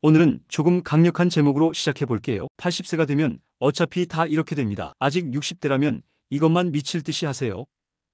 오늘은 조금 강력한 제목으로 시작해 볼게요. 80세가 되면 어차피 다 이렇게 됩니다. 아직 60대라면 이것만 미칠 듯이 하세요.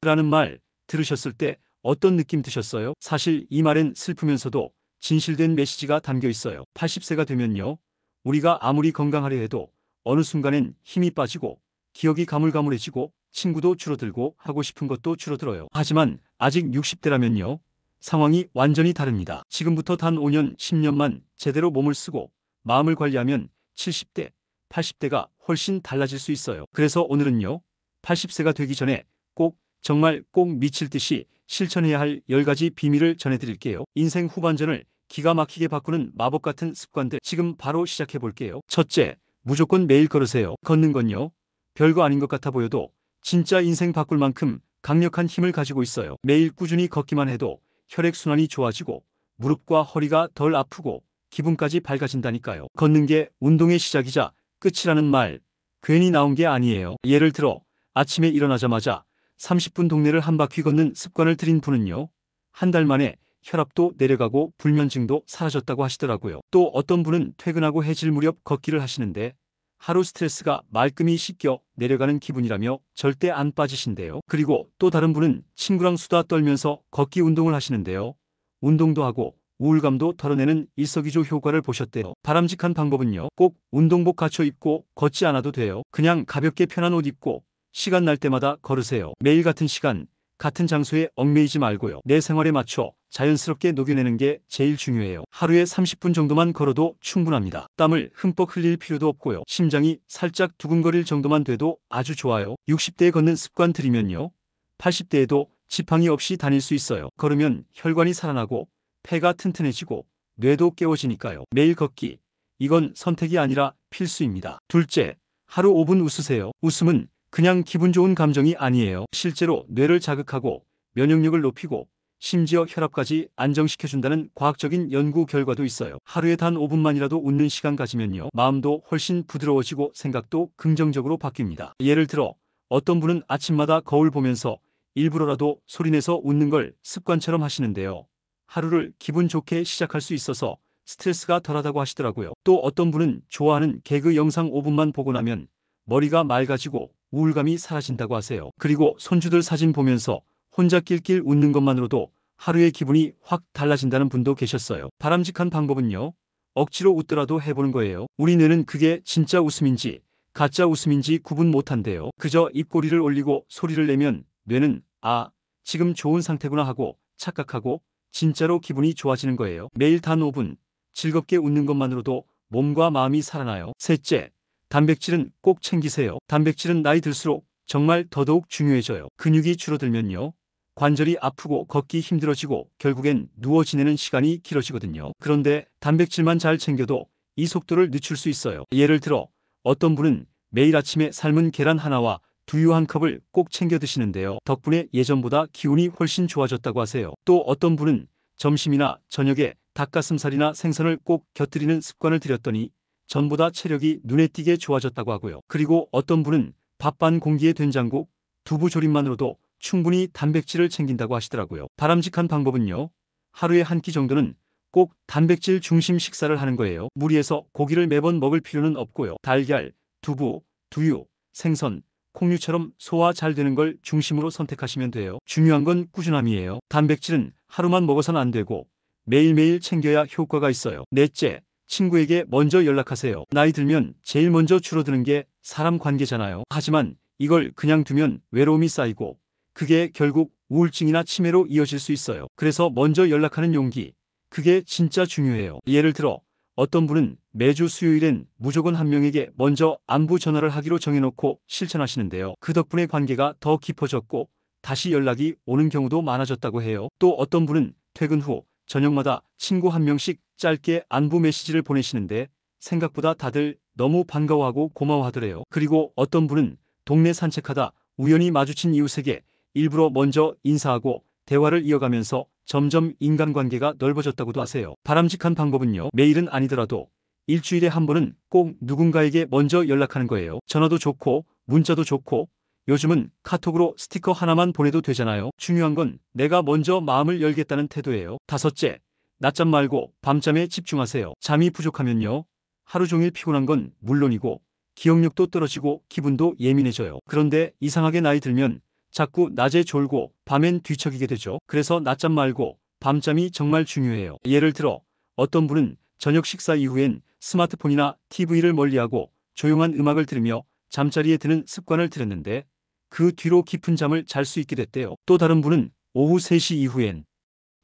라는 말 들으셨을 때 어떤 느낌 드셨어요? 사실 이 말엔 슬프면서도 진실된 메시지가 담겨 있어요. 80세가 되면요, 우리가 아무리 건강하려 해도 어느 순간엔 힘이 빠지고 기억이 가물가물해지고 친구도 줄어들고 하고 싶은 것도 줄어들어요. 하지만 아직 60대라면요, 상황이 완전히 다릅니다. 지금부터 단 5년, 10년만 제대로 몸을 쓰고 마음을 관리하면 70대, 80대가 훨씬 달라질 수 있어요. 그래서 오늘은요, 80세가 되기 전에 꼭, 정말 꼭 미칠 듯이 실천해야 할 10가지 비밀을 전해드릴게요. 인생 후반전을 기가 막히게 바꾸는 마법 같은 습관들, 지금 바로 시작해 볼게요. 첫째, 무조건 매일 걸으세요. 걷는 건요, 별거 아닌 것 같아 보여도 진짜 인생 바꿀 만큼 강력한 힘을 가지고 있어요. 매일 꾸준히 걷기만 해도 혈액순환이 좋아지고 무릎과 허리가 덜 아프고 기분까지 밝아진다니까요. 걷는 게 운동의 시작이자 끝이라는 말 괜히 나온 게 아니에요. 예를 들어 아침에 일어나자마자 30분 동네를 한 바퀴 걷는 습관을 들인 분은요, 한 달 만에 혈압도 내려가고 불면증도 사라졌다고 하시더라고요. 또 어떤 분은 퇴근하고 해질 무렵 걷기를 하시는데 하루 스트레스가 말끔히 씻겨 내려가는 기분이라며 절대 안 빠지신대요. 그리고 또 다른 분은 친구랑 수다 떨면서 걷기 운동을 하시는데요, 운동도 하고 우울감도 덜어내는 일석이조 효과를 보셨대요. 바람직한 방법은요, 꼭 운동복 갖춰 입고 걷지 않아도 돼요. 그냥 가볍게 편한 옷 입고 시간 날 때마다 걸으세요. 매일 같은 시간, 같은 장소에 얽매이지 말고요. 내 생활에 맞춰 자연스럽게 녹여내는 게 제일 중요해요. 하루에 30분 정도만 걸어도 충분합니다. 땀을 흠뻑 흘릴 필요도 없고요. 심장이 살짝 두근거릴 정도만 돼도 아주 좋아요. 60대에 걷는 습관 들이면요, 80대에도 지팡이 없이 다닐 수 있어요. 걸으면 혈관이 살아나고 폐가 튼튼해지고 뇌도 깨워지니까요. 매일 걷기, 이건 선택이 아니라 필수입니다. 둘째, 하루 5분 웃으세요. 웃음은 그냥 기분 좋은 감정이 아니에요. 실제로 뇌를 자극하고 면역력을 높이고 심지어 혈압까지 안정시켜준다는 과학적인 연구 결과도 있어요. 하루에 단 5분만이라도 웃는 시간 가지면요, 마음도 훨씬 부드러워지고 생각도 긍정적으로 바뀝니다. 예를 들어 어떤 분은 아침마다 거울 보면서 일부러라도 소리내서 웃는 걸 습관처럼 하시는데요, 하루를 기분 좋게 시작할 수 있어서 스트레스가 덜하다고 하시더라고요. 또 어떤 분은 좋아하는 개그 영상 5분만 보고 나면 머리가 맑아지고 우울감이 사라진다고 하세요. 그리고 손주들 사진 보면서 혼자 낄낄 웃는 것만으로도 하루의 기분이 확 달라진다는 분도 계셨어요. 바람직한 방법은요, 억지로 웃더라도 해보는 거예요. 우리 뇌는 그게 진짜 웃음인지 가짜 웃음인지 구분 못한대요. 그저 입꼬리를 올리고 소리를 내면 뇌는 아, 지금 좋은 상태구나 하고 착각하고 진짜로 기분이 좋아지는 거예요. 매일 단 5분 즐겁게 웃는 것만으로도 몸과 마음이 살아나요. 셋째, 단백질은 꼭 챙기세요. 단백질은 나이 들수록 정말 더더욱 중요해져요. 근육이 줄어들면요, 관절이 아프고 걷기 힘들어지고 결국엔 누워 지내는 시간이 길어지거든요. 그런데 단백질만 잘 챙겨도 이 속도를 늦출 수 있어요. 예를 들어 어떤 분은 매일 아침에 삶은 계란 하나와 두유 한 컵을 꼭 챙겨 드시는데요, 덕분에 예전보다 기운이 훨씬 좋아졌다고 하세요. 또 어떤 분은 점심이나 저녁에 닭가슴살이나 생선을 꼭 곁들이는 습관을 들였더니 전보다 체력이 눈에 띄게 좋아졌다고 하고요. 그리고 어떤 분은 밥 반 공기에 된장국, 두부 조림만으로도 충분히 단백질을 챙긴다고 하시더라고요. 바람직한 방법은요, 하루에 한 끼 정도는 꼭 단백질 중심 식사를 하는 거예요. 무리해서 고기를 매번 먹을 필요는 없고요. 달걀, 두부, 두유, 생선, 콩류처럼 소화 잘 되는 걸 중심으로 선택하시면 돼요. 중요한 건 꾸준함이에요. 단백질은 하루만 먹어서는 안 되고 매일매일 챙겨야 효과가 있어요. 넷째, 친구에게 먼저 연락하세요. 나이 들면 제일 먼저 줄어드는 게 사람 관계잖아요. 하지만 이걸 그냥 두면 외로움이 쌓이고 그게 결국 우울증이나 치매로 이어질 수 있어요. 그래서 먼저 연락하는 용기, 그게 진짜 중요해요. 예를 들어 어떤 분은 매주 수요일엔 무조건 한 명에게 먼저 안부 전화를 하기로 정해놓고 실천하시는데요, 그 덕분에 관계가 더 깊어졌고 다시 연락이 오는 경우도 많아졌다고 해요. 또 어떤 분은 퇴근 후 저녁마다 친구 한 명씩 짧게 안부 메시지를 보내시는데 생각보다 다들 너무 반가워하고 고마워하더래요. 그리고 어떤 분은 동네 산책하다 우연히 마주친 이웃에게 일부러 먼저 인사하고 대화를 이어가면서 점점 인간관계가 넓어졌다고도 하세요. 바람직한 방법은요, 매일은 아니더라도 일주일에 한 번은 꼭 누군가에게 먼저 연락하는 거예요. 전화도 좋고 문자도 좋고 요즘은 카톡으로 스티커 하나만 보내도 되잖아요. 중요한 건 내가 먼저 마음을 열겠다는 태도예요. 다섯째, 낮잠 말고 밤잠에 집중하세요. 잠이 부족하면요, 하루 종일 피곤한 건 물론이고 기억력도 떨어지고 기분도 예민해져요. 그런데 이상하게 나이 들면 자꾸 낮에 졸고 밤엔 뒤척이게 되죠. 그래서 낮잠 말고 밤잠이 정말 중요해요. 예를 들어 어떤 분은 저녁 식사 이후엔 스마트폰이나 TV를 멀리하고 조용한 음악을 들으며 잠자리에 드는 습관을 들였는데 그 뒤로 깊은 잠을 잘 수 있게 됐대요. 또 다른 분은 오후 3시 이후엔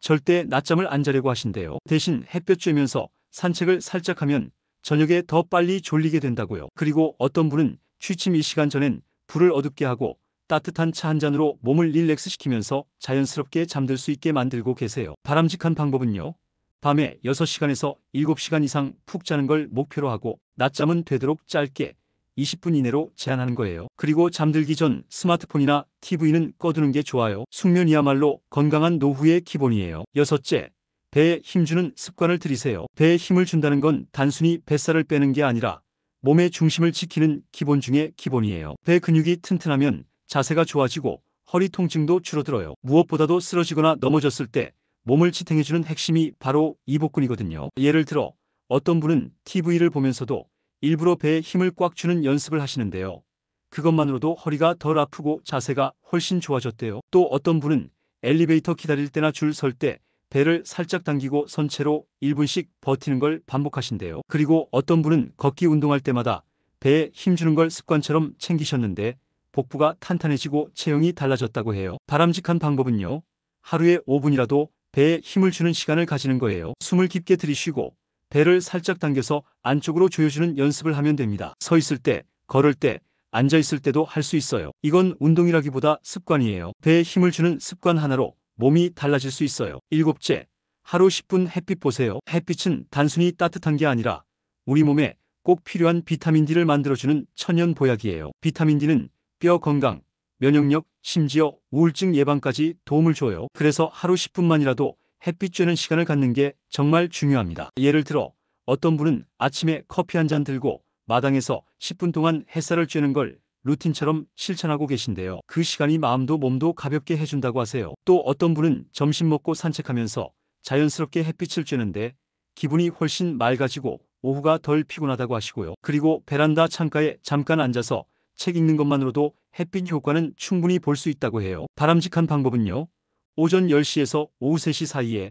절대 낮잠을 안 자려고 하신대요. 대신 햇볕 쬐면서 산책을 살짝 하면 저녁에 더 빨리 졸리게 된다고요. 그리고 어떤 분은 취침 1시간 전엔 불을 어둡게 하고 따뜻한 차 한 잔으로 몸을 릴렉스 시키면서 자연스럽게 잠들 수 있게 만들고 계세요. 바람직한 방법은요, 밤에 6시간에서 7시간 이상 푹 자는 걸 목표로 하고 낮잠은 되도록 짧게 20분 이내로 제한하는 거예요. 그리고 잠들기 전 스마트폰이나 TV는 꺼두는 게 좋아요. 숙면이야말로 건강한 노후의 기본이에요. 여섯째, 배에 힘주는 습관을 들이세요. 배에 힘을 준다는 건 단순히 뱃살을 빼는 게 아니라 몸의 중심을 지키는 기본 중의 기본이에요. 배 근육이 튼튼하면 자세가 좋아지고 허리 통증도 줄어들어요. 무엇보다도 쓰러지거나 넘어졌을 때 몸을 지탱해주는 핵심이 바로 이복근이거든요. 예를 들어 어떤 분은 TV를 보면서도 일부러 배에 힘을 꽉 주는 연습을 하시는데요, 그것만으로도 허리가 덜 아프고 자세가 훨씬 좋아졌대요. 또 어떤 분은 엘리베이터 기다릴 때나 줄 설 때 배를 살짝 당기고 선 채로 1분씩 버티는 걸 반복하신대요. 그리고 어떤 분은 걷기 운동할 때마다 배에 힘주는 걸 습관처럼 챙기셨는데 복부가 탄탄해지고 체형이 달라졌다고 해요. 바람직한 방법은요, 하루에 5분이라도 배에 힘을 주는 시간을 가지는 거예요. 숨을 깊게 들이쉬고 배를 살짝 당겨서 안쪽으로 조여주는 연습을 하면 됩니다. 서 있을 때, 걸을 때, 앉아 있을 때도 할 수 있어요. 이건 운동이라기보다 습관이에요. 배에 힘을 주는 습관 하나로 몸이 달라질 수 있어요. 일곱째, 하루 10분 햇빛 보세요. 햇빛은 단순히 따뜻한 게 아니라 우리 몸에 꼭 필요한 비타민 D를 만들어주는 천연 보약이에요. 비타민 D는 뼈 건강, 면역력, 심지어 우울증 예방까지 도움을 줘요. 그래서 하루 10분만이라도 햇빛 쬐는 시간을 갖는 게 정말 중요합니다. 예를 들어 어떤 분은 아침에 커피 한 잔 들고 마당에서 10분 동안 햇살을 쬐는 걸 루틴처럼 실천하고 계신데요. 그 시간이 마음도 몸도 가볍게 해준다고 하세요. 또 어떤 분은 점심 먹고 산책하면서 자연스럽게 햇빛을 쬐는데 기분이 훨씬 맑아지고 오후가 덜 피곤하다고 하시고요. 그리고 베란다 창가에 잠깐 앉아서 책 읽는 것만으로도 햇빛 효과는 충분히 볼 수 있다고 해요. 바람직한 방법은요, 오전 10시에서 오후 3시 사이에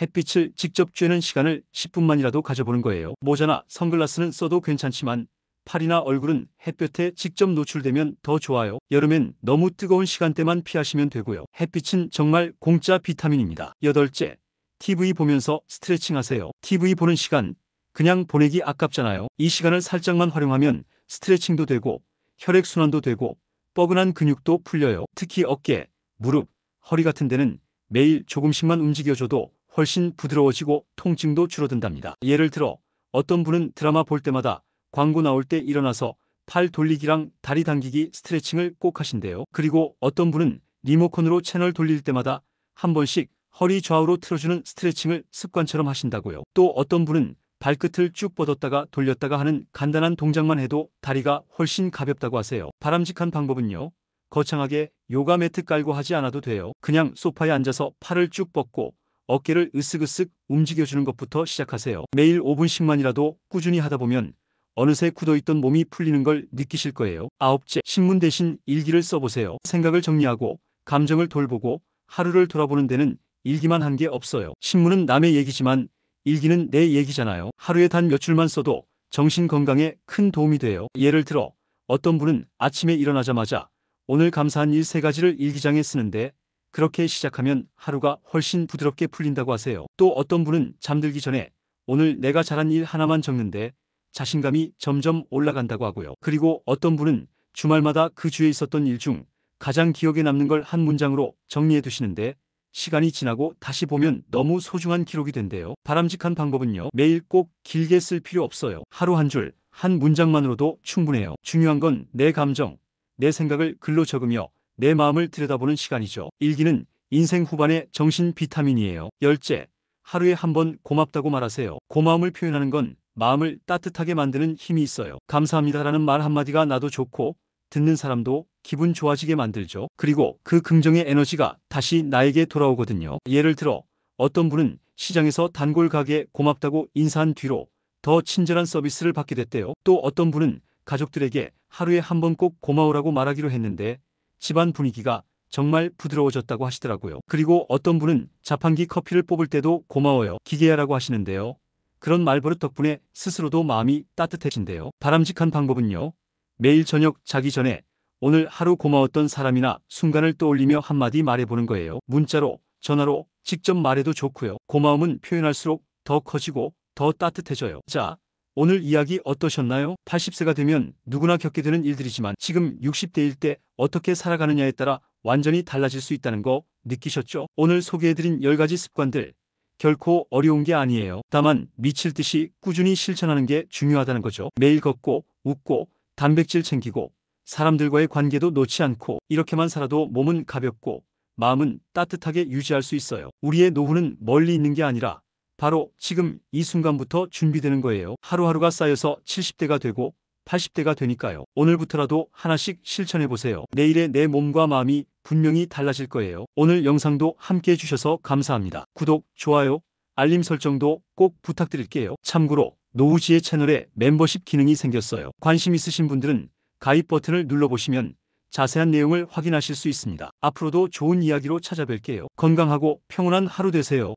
햇빛을 직접 쬐는 시간을 10분만이라도 가져보는 거예요. 모자나 선글라스는 써도 괜찮지만 팔이나 얼굴은 햇볕에 직접 노출되면 더 좋아요. 여름엔 너무 뜨거운 시간대만 피하시면 되고요. 햇빛은 정말 공짜 비타민입니다. 여덟째, TV 보면서 스트레칭 하세요. TV 보는 시간 그냥 보내기 아깝잖아요. 이 시간을 살짝만 활용하면 스트레칭도 되고 혈액순환도 되고 뻐근한 근육도 풀려요. 특히 어깨, 무릎, 허리 같은 데는 매일 조금씩만 움직여줘도 훨씬 부드러워지고 통증도 줄어든답니다. 예를 들어 어떤 분은 드라마 볼 때마다 광고 나올 때 일어나서 팔 돌리기랑 다리 당기기 스트레칭을 꼭 하신대요. 그리고 어떤 분은 리모컨으로 채널 돌릴 때마다 한 번씩 허리 좌우로 틀어주는 스트레칭을 습관처럼 하신다고요. 또 어떤 분은 발끝을 쭉 뻗었다가 돌렸다가 하는 간단한 동작만 해도 다리가 훨씬 가볍다고 하세요. 바람직한 방법은요, 거창하게 요가 매트 깔고 하지 않아도 돼요. 그냥 소파에 앉아서 팔을 쭉 뻗고 어깨를 으쓱으쓱 움직여주는 것부터 시작하세요. 매일 5분씩만이라도 꾸준히 하다 보면 어느새 굳어있던 몸이 풀리는 걸 느끼실 거예요. 아홉째, 신문 대신 일기를 써보세요. 생각을 정리하고 감정을 돌보고 하루를 돌아보는 데는 일기만 한 게 없어요. 신문은 남의 얘기지만 일기는 내 얘기잖아요. 하루에 단 몇 줄만 써도 정신 건강에 큰 도움이 돼요. 예를 들어 어떤 분은 아침에 일어나자마자 오늘 감사한 일 3가지를 일기장에 쓰는데 그렇게 시작하면 하루가 훨씬 부드럽게 풀린다고 하세요. 또 어떤 분은 잠들기 전에 오늘 내가 잘한 일 하나만 적는데 자신감이 점점 올라간다고 하고요. 그리고 어떤 분은 주말마다 그 주에 있었던 일 중 가장 기억에 남는 걸 한 문장으로 정리해 두시는데 시간이 지나고 다시 보면 너무 소중한 기록이 된대요. 바람직한 방법은요, 매일 꼭 길게 쓸 필요 없어요. 하루 한 줄, 한 문장만으로도 충분해요. 중요한 건 내 감정, 내 생각을 글로 적으며 내 마음을 들여다보는 시간이죠. 일기는 인생 후반의 정신 비타민이에요. 열째, 하루에 한 번 고맙다고 말하세요. 고마움을 표현하는 건 마음을 따뜻하게 만드는 힘이 있어요. 감사합니다라는 말 한마디가 나도 좋고 듣는 사람도 기분 좋아지게 만들죠. 그리고 그 긍정의 에너지가 다시 나에게 돌아오거든요. 예를 들어 어떤 분은 시장에서 단골 가게에 고맙다고 인사한 뒤로 더 친절한 서비스를 받게 됐대요. 또 어떤 분은 가족들에게 하루에 한 번 꼭 고마우라고 말하기로 했는데 집안 분위기가 정말 부드러워졌다고 하시더라고요. 그리고 어떤 분은 자판기 커피를 뽑을 때도 고마워요, 기계야라고 하시는데요. 그런 말버릇 덕분에 스스로도 마음이 따뜻해진대요. 바람직한 방법은요. 매일 저녁 자기 전에 오늘 하루 고마웠던 사람이나 순간을 떠올리며 한마디 말해보는 거예요. 문자로, 전화로, 직접 말해도 좋고요. 고마움은 표현할수록 더 커지고 더 따뜻해져요. 자, 오늘 이야기 어떠셨나요? 80세가 되면 누구나 겪게 되는 일들이지만 지금 60대일 때 어떻게 살아가느냐에 따라 완전히 달라질 수 있다는 거 느끼셨죠? 오늘 소개해드린 10가지 습관들 결코 어려운 게 아니에요. 다만 미칠 듯이 꾸준히 실천하는 게 중요하다는 거죠. 매일 걷고 웃고 단백질 챙기고 사람들과의 관계도 놓지 않고 이렇게만 살아도 몸은 가볍고 마음은 따뜻하게 유지할 수 있어요. 우리의 노후는 멀리 있는 게 아니라 바로 지금 이 순간부터 준비되는 거예요. 하루하루가 쌓여서 70대가 되고 80대가 되니까요. 오늘부터라도 하나씩 실천해보세요. 내일의 내 몸과 마음이 분명히 달라질 거예요. 오늘 영상도 함께 해주셔서 감사합니다. 구독, 좋아요, 알림 설정도 꼭 부탁드릴게요. 참고로 노우지의 채널에 멤버십 기능이 생겼어요. 관심 있으신 분들은 가입 버튼을 눌러보시면 자세한 내용을 확인하실 수 있습니다. 앞으로도 좋은 이야기로 찾아뵐게요. 건강하고 평온한 하루 되세요.